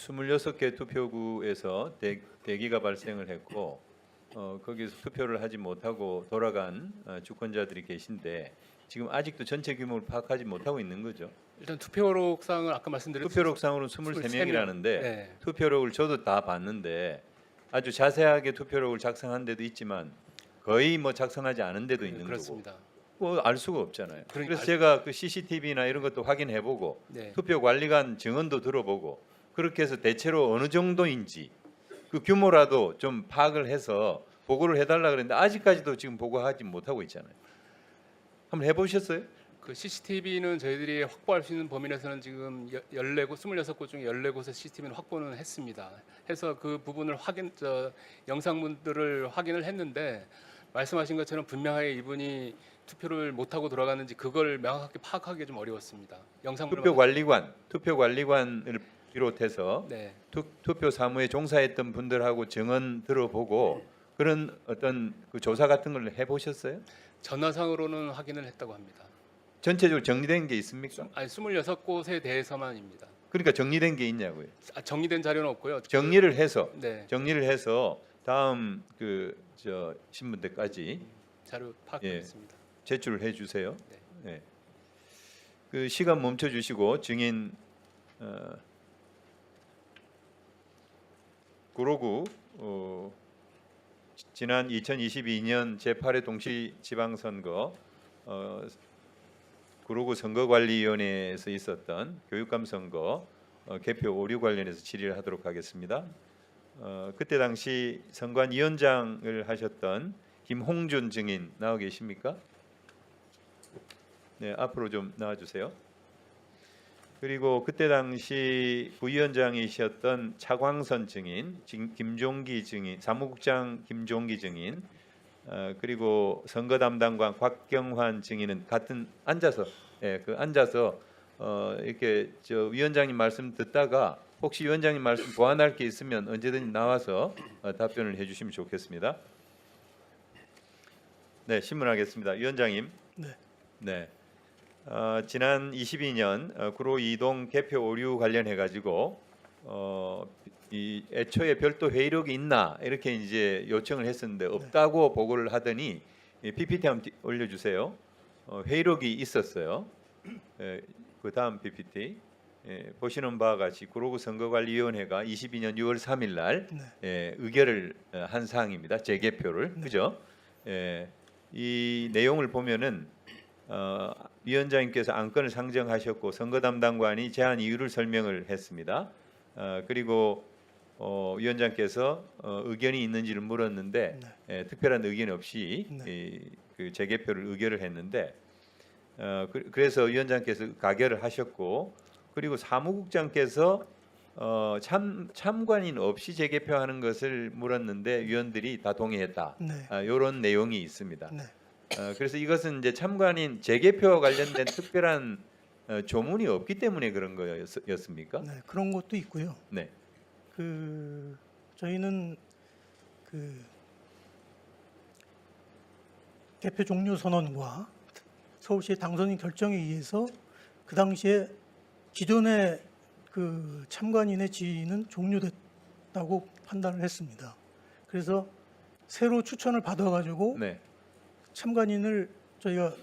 26개 투표구에서 대기가 발생을 했고 거기서 투표를 하지 못하고 돌아간 주권자들이 계신데 지금 아직도 전체 규모를 파악하지 못하고 있는 거죠. 일단 투표록상을 아까 말씀드린 투표록상으로는 23명이라는데 네. 투표록을 저도 다 봤는데 아주 자세하게 투표록을 작성한 데도 있지만 거의 뭐 작성하지 않은 데도 있는 그렇습니다. 거고 뭐 알 수가 없잖아요. 그러니까 그래서 제가 그 CCTV나 이런 것도 확인해보고 네. 투표관리관 증언도 들어보고 그렇게 해서 대체로 어느 정도인지 그 규모라도 좀 파악을 해서 보고를 해달라 그랬는데 아직까지도 지금 보고하지 못하고 있잖아요. 한번 해보셨어요? 그 CCTV는 저희들이 확보할 수 있는 범위 내에서는 지금 14곳, 26곳 중에 14곳의 CCTV는 확보는 했습니다. 해서 그 부분을 영상문들을 확인을 했는데 말씀하신 것처럼 분명하게 이분이 투표를 못하고 돌아갔는지 그걸 명확하게 파악하기 좀 어려웠습니다. 영상문을 투표관리관을 비롯해서 네. 투표 사무에 종사했던 분들하고 증언 들어보고 그런 어떤 그 조사 같은 걸 해보셨어요? 전화상으로는 확인을 했다고 합니다. 전체적으로 정리된 게 있습니까? 아니 26곳에 대해서만입니다. 그러니까 정리된 게 있냐고요. 정리된 자료는 없고요. 정리를 해서 네. 다음 저 신문 때까지 자료 파악했습니다. 제출을 해주세요. 네. 네. 그 시간 멈춰 주시고 증인 구로구 지난 2022년 제8회 동시지방선거 구로구 선거관리위원회에서 있었던 교육감 선거 개표 오류 관련해서 질의를 하도록 하겠습니다. 그때 당시 선관위원장을 하셨던 김홍준 증인 나와 계십니까? 네, 앞으로 좀 나와주세요. 그리고 그때 당시 부위원장이셨던 차광선 증인, 김종기 증인, 사무국장 김종기 증인, 그리고 선거 담당관 곽경환 증인은 같은 앉아서 이렇게 저 위원장님 말씀 듣다가 혹시 위원장님 말씀 보완할 게 있으면 언제든지 나와서 답변을 해주시면 좋겠습니다. 네, 신문하겠습니다. 위원장님. 네. 지난 22년 구로 이동 개표 오류 관련해 가지고 이 애초에 별도 회의록이 있나 이렇게 이제 요청을 했었는데 없다고 보고를 하더니 PPT 한번 올려주세요. 회의록이 있었어요. 그 다음 PPT 보시는 바와 같이 구로구 선거관리위원회가 22년 6월 3일 날 의결을 한 사항입니다. 재개표를 그죠? 이 내용을 보면은 위원장님께서 안건을 상정하셨고 선거 담당관이 제안 이유를 설명을 했습니다. 그리고 위원장께서 의견이 있는지를 물었는데 특별한 의견 없이 그 재개표를 의결을 했는데 그래서 위원장께서 가결을 하셨고 그리고 사무국장께서 참관인 없이 재개표하는 것을 물었는데 위원들이 다 동의했다. 이런 내용이 있습니다. 그래서 이것은 이제 참관인 재개표와 관련된 특별한 조문이 없기 때문에 그런 거였습니까? 네, 그런 것도 있고요. 네. 저희는 개표 종료 선언과 서울시 당선인 결정에 의해서 그 당시에 기존의 그 참관인의 지위는 종료됐다고 판단을 했습니다. 그래서 새로 추천을 받아가지고 참관인을 저희가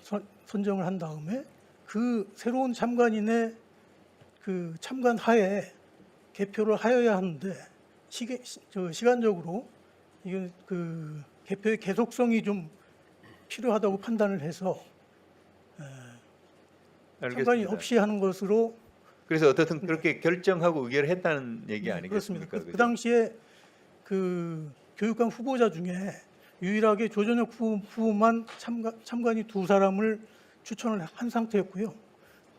선정을 한 다음에 그 새로운 참관인의 그 참관 하에 개표를 하여야 하는데 시간적으로 이게 그 개표의 계속성이 좀 필요하다고 판단을 해서 참관인 없이 하는 것으로. 그래서 어떻든 그렇게 결정하고 의결했다는 얘기 아니겠습니까? 그렇습니다. 그 당시에 그 교육감 후보자 중에 유일하게 조전혁 후보만 참관인 2사람을 추천을 한 상태였고요.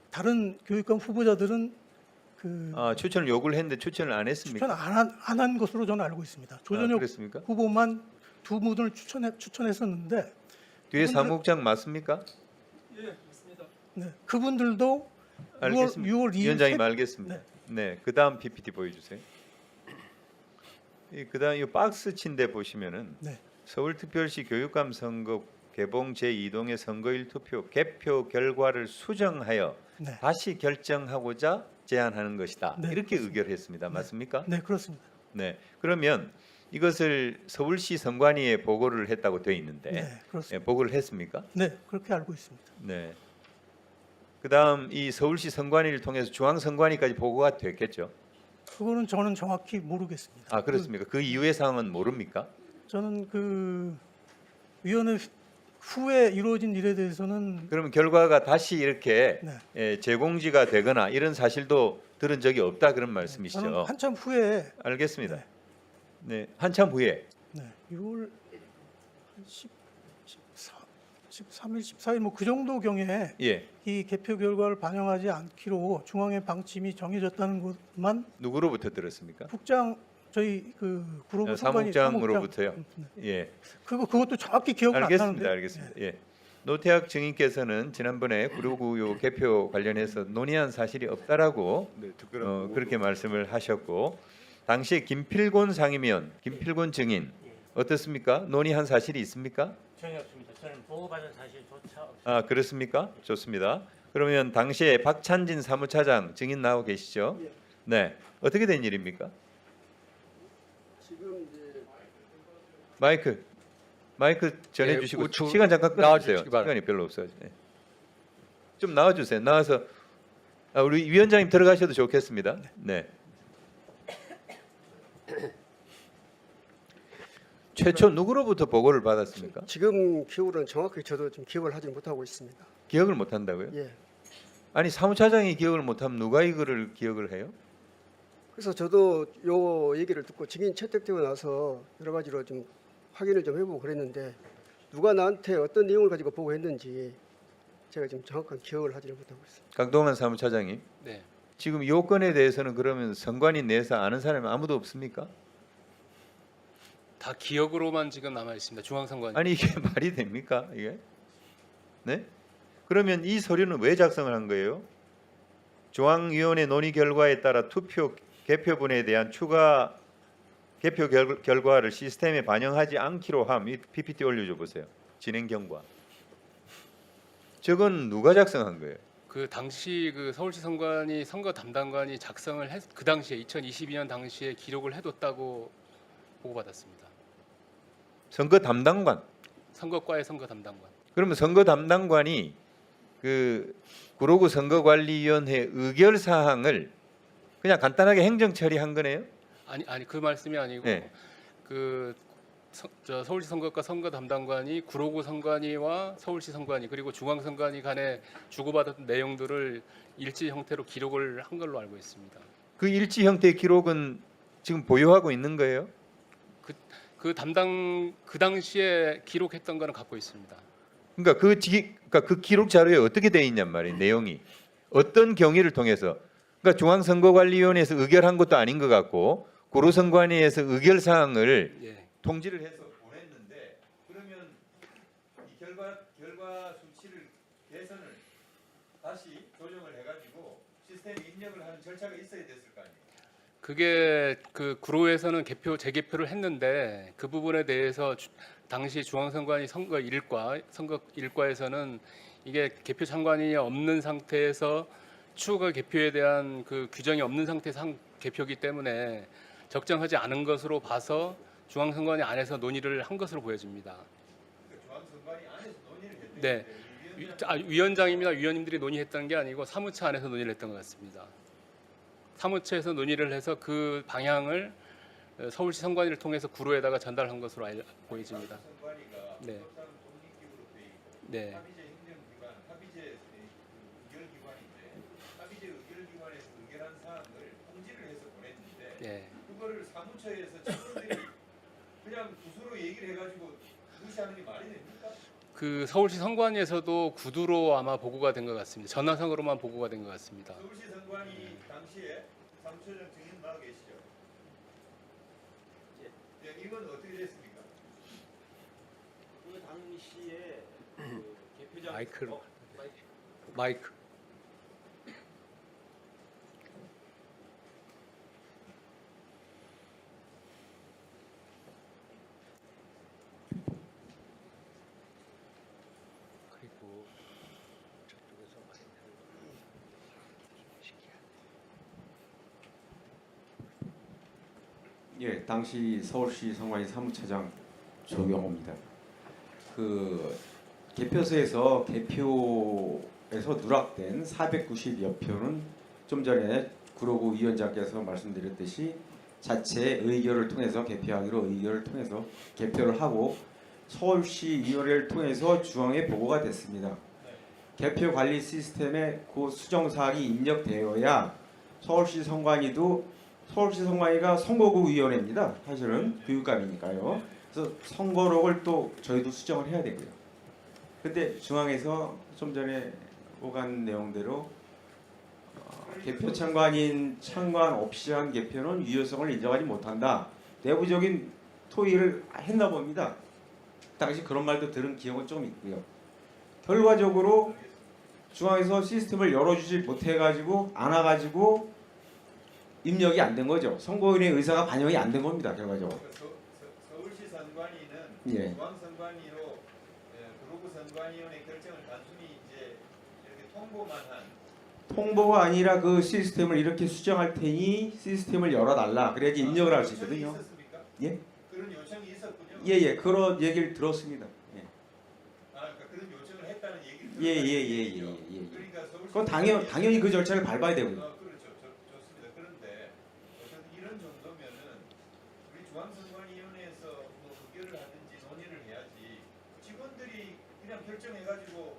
다른 교육감 후보자들은 추천을 요구를 했는데 추천을 안 했습니까? 추천 안 한 것으로 저는 알고 있습니다. 조전혁 후보만 2분을 추천했었는데 뒤에 사무국장 맞습니까? 예, 맞습니다. 네, 그분들도 알겠습니다. 6월 2일 위원장님 알겠습니다. 네, 그 다음 PPT 보여주세요. 그다음 이 박스 친데 보시면은 서울특별시 교육감 선거 개봉 제2동의 선거일 투표 개표 결과를 수정하여 다시 결정하고자 제안하는 것이다. 네, 이렇게 그렇습니다. 의결했습니다. 맞습니까? 네, 그렇습니다. 네. 그러면 이것을 서울시 선관위에 보고를 했다고 되어 있는데 네, 그렇습니다. 보고를 했습니까? 네, 그렇게 알고 있습니다. 네. 그다음 이 서울시 선관위를 통해서 중앙 선관위까지 보고가 됐겠죠. 그거는 저는 정확히 모르겠습니다. 아 그렇습니까? 그 이후의 상황은 모릅니까? 저는 그 위원회 후에 이루어진 일에 대해서는 그러면 결과가 다시 이렇게 네. 재공지가 되거나 이런 사실도 들은 적이 없다 그런 말씀이시죠? 저는 한참 후에 알겠습니다. 네, 한참 후에. 네, 6월 13일, 14일 뭐 그 정도 경에 예. 이 개표 결과를 반영하지 않기로 중앙의 방침이 정해졌다는 것만 누구로부터 들었습니까? 국장 저희 그 구로구 선관위 사무국장으로부터요. 예. 그것도 정확히 기억은 안 알겠습니다. 나는데. 알겠습니다. 예. 노태학 증인께서는 지난번에 구로구 개표 관련해서 논의한 사실이 없다라고 그렇게 말씀을 하셨고 당시에 김필곤 상임위원, 김필곤 증인 어떻습니까? 논의한 사실이 있습니까? 전혀 없습니다. 저는 보고받은 사실조차 없습니다. 아 그렇습니까? 좋습니다. 그러면 당시에 박찬진 사무차장 증인 나오고 계시죠? 네. 어떻게 된 일입니까? 지금 이제 마이크 전해주시고 우측 시간 잠깐 끊어주세요. 나와주시기 바랍니다. 시간이 별로 없어요. 네. 좀 나와주세요. 나와서 우리 위원장님 들어가셔도 좋겠습니다. 네. 최초 누구로부터 보고를 받았습니까? 지금 기억으로는 정확히 저도 좀 기억을 하지 못하고 있습니다. 기억을 못 한다고요? 예. 아니 사무차장이 기억을 못하면 누가 이거를 기억을 해요? 그래서 저도 요 얘기를 듣고 증인 채택되고 나서 여러 가지로 좀 확인을 좀 해보고 그랬는데 누가 나한테 어떤 내용을 가지고 보고했는지 제가 지금 정확한 기억을 하지 못하고 있습니다. 강동원 사무차장님, 네. 지금 이 건에 대해서는 그러면 선관위 내에서 아는 사람이 아무도 없습니까? 다 기억으로만 지금 남아 있습니다. 중앙선관위. 아니 이게 말이 됩니까 이게? 네? 그러면 이 서류는 왜 작성을 한 거예요? 중앙위원회 논의 결과에 따라 투표 개표분에 대한 추가 개표 결과를 시스템에 반영하지 않기로 함. 이 PPT 올려줘 보세요. 진행 경과. 저건 누가 작성한 거예요? 그 당시 그 서울시 선관위 선거 담당관이 작성을 그 당시에 2022년 당시에 기록을 해뒀다고 보고받았습니다. 선거 담당관. 선거과의 선거 담당관. 그러면 선거 담당관이 그 구로구 선거관리위원회 의결 사항을 그냥 간단하게 행정 처리한 거네요? 아니 그 말씀이 아니고 네. 저 서울시 선거과 선거 담당관이 구로구 선관위와 서울시 선관위 그리고 중앙 선관위 간에 주고받았던 내용들을 일지 형태로 기록을 한 걸로 알고 있습니다. 그 일지 형태의 기록은 지금 보유하고 있는 거예요? 그 당시에 기록했던 거는 갖고 있습니다. 그러니까 그 기록 자료에 어떻게 돼 있냔 말이에요. 내용이 어떤 경위를 통해서 그러니까 중앙선거관리위원회에서 의결한 것도 아닌 것 같고 구로선관위에서 의결 사항을 예. 통지를 해서 보냈는데 그러면 이 결과 수치를 개선을 다시 조정을 해가지고 시스템에 입력을 하는 절차가 있어야 됐을 거 아니에요. 그게 그 구로에서는 재개표를 했는데 그 부분에 대해서 당시 중앙선관위 선거 일과에서는 이게 개표 참관이 없는 상태에서 추가 개표에 대한 그 규정이 없는 상태에서 한 개표기 때문에 적정하지 않은 것으로 봐서 중앙선관위 안에서 논의를 한 것으로 보여집니다. 중앙선관위 안에서 논의를 했대요. 네, 위원장입니다. 위원님들이 논의했다는 게 아니고 사무처 안에서 논의를 했던 것 같습니다. 사무처에서 논의를 해서 그 방향을 서울시 선관위를 통해서 구로에다가 전달한 것으로 보여집니다. 선관위가 네. 독립기구로 돼 있고 네. 합의제 행정기관, 합의제 의결기관인데 합의제 의결기관에서 의결한 사항을 통지를 해서 보냈는데 네. 그거를 사무처에서 직원들이 그냥 구수로 얘기를 해가지고 무시하는 게 말이 됩니까? 그 서울시 선관위에서도 구두로 아마 보고가 된 것 같습니다. 전화상으로만 보고가 된 것 같습니다. 서울시 선관위 당시에 사무처장 증인 나와 계시죠? 예, 이건 어떻게 됐습니까? 그 당시에 그 개표장 마이크로. 마이크. 그리고 저쪽에서 예, 당시 서울시 선관위 사무처장 조경호입니다. 그 개표소에서 개표에서 누락된 490여 표는 좀 전에 구로구 위원장께서 말씀드렸듯이 자체 의결을 통해서 개표하기로 의결을 통해서 개표를 하고 서울시 위원회를 통해서 중앙에 보고가 됐습니다. 개표 관리 시스템에 그 수정 사항이 입력되어야 서울시 선관위가 선거구 위원회입니다. 사실은 교육감이니까요. 그래서 선거록을 또 저희도 수정을 해야 되고요. 근데 중앙에서 좀 전에 오간 내용대로 개표 참관 없이 한 개표는 유효성을 인정하지 못한다. 내부적인 토의를 했나 봅니다. 당시 그런 말도 들은 기억은 좀 있고요. 결과적으로 중앙에서 시스템을 열어주지 못해가지고 안 와가지고 입력이 안 된 거죠. 선거인의 의사가 반영이 안 된 겁니다. 결과적으로. 서울시 선관위는 예. 중앙선관위로 구로구 선관위원회 결정을 단순히 이제 이렇게 통보만 한 통보가 아니라 그 시스템을 이렇게 수정할 테니 시스템을 열어달라. 그래야지 입력을 할 수 요청이 있거든요. 있었습니까? 예? 그런 요청이 있었군요. 예예. 그런 얘기를 들었습니다. 그러니까 그런 요청을 했다는 얘기를 예예예예. 그러니까 서울시 그건 당연히 그 절차를 밟아야 되고요. 그렇죠. 좋습니다. 그런데 어쨌든 이런 정도면은 우리 중앙선관위원회에서 뭐 의결을 하든지 논의를 해야지 직원들이 그냥 결정해가지고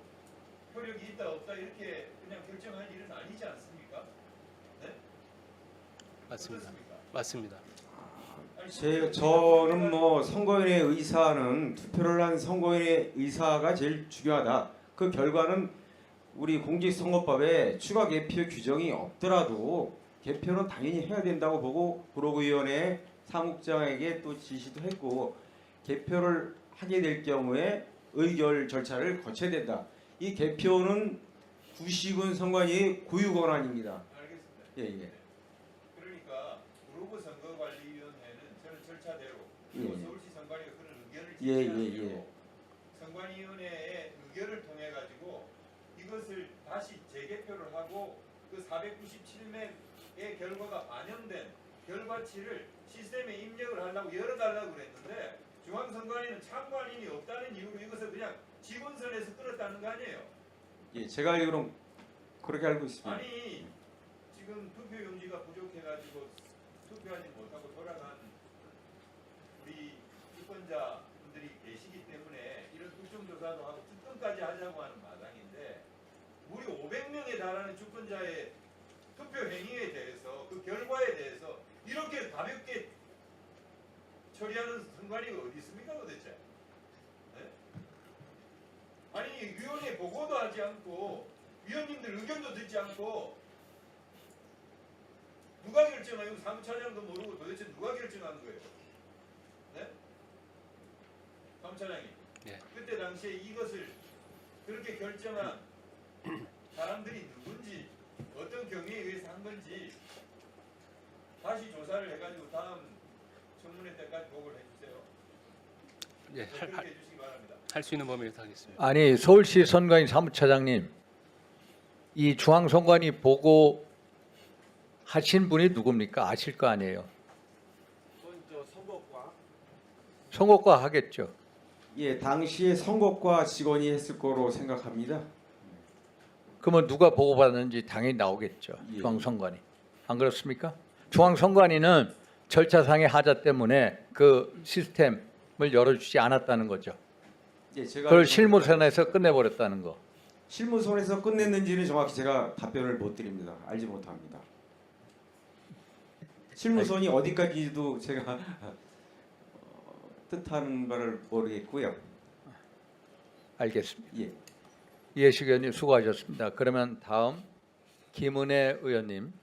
효력이 있다 없다 이렇게 그냥 결정할 일은 아니지 않습니까? 네? 맞습니다. 어떻습니까? 맞습니다. 아니, 저는 뭐 선거인의 의사는 투표를 한 선거인의 의사가 제일 중요하다. 그 결과는 우리 공직선거법에 추가 개표 규정이 없더라도 개표는 당연히 해야 된다고 보고 구로구위원회 사무국장에게 또 지시도 했고 개표를 하게 될 경우에 의결 절차를 거쳐야 된다. 이 개표는 구시군 선관위의 고유 권한입니다. 알겠습니다. 예. 그러니까 구로구 선거관리위원회는 저는 절차대로 예. 그리고 서울시 선관위가 그런 의견을 예, 제시하는 예, 예. 대로 선관위원회의 의결을 통해 가지고 이것을 다시 재개표를 하고 그 497명의 결과가 반영된 결과치를 시스템에 입력을 하려고 열어달라고 그랬는데 중앙선관위는 참관인이 없다는 이유로 이것을 그냥 직원선에서 끌었다는 거 아니에요? 예, 제가 알기로는 그렇게 알고 있습니다. 아니 지금 투표용지가 부족해가지고 투표하지 못하고 돌아간 우리 유권자분들이 계시기 때문에 이런 국정조사도 하고 특검까지 하자고 하는 마당인데 무려 500명에 달하는 주권자의 투표 행위에 대해서 그 결과에 대해서 이렇게 가볍게 처리하는 선관위가 어디 있습니까 도대체? 네? 아니 위원회 보고도 하지 않고 위원님들 의견도 듣지 않고 누가 결정해요? 사무차장도 모르고 도대체 누가 결정한 거예요? 네? 사무차장님. 예. 그때 당시에 이것을 그렇게 결정한 사람들이 누군지 어떤 경위에 의해서 한 건지 다시 조사를 해가지고 다음 청문회 때까지 보고를 해주세요. 예, 그렇게 해주시기 바랍니다. 할 수 있는 범위에서 하겠습니다. 아니 서울시 선관위 사무처장님, 이 중앙선관위 보고 하신 분이 누굽니까? 아실 거 아니에요. 먼저 선거과 선거과 하겠죠. 예, 당시에 선거과 직원이 했을 거로 생각합니다. 그러면 누가 보고받았는지 당연히 나오겠죠. 예. 중앙선관위. 안 그렇습니까? 중앙선관위는 절차상의 하자 때문에 그 시스템을 열어주지 않았다는 거죠. 예, 제가 그걸 알기로는 실무선에서 끝내버렸다는 거. 실무선에서 끝냈는지는 정확히 제가 답변을 못 드립니다. 알지 못합니다. 실무선이 어디까지도 제가 뜻하는 바를 모르겠고요. 알겠습니다. 예. 이해식 의원님 수고하셨습니다. 그러면 다음 김은혜 의원님.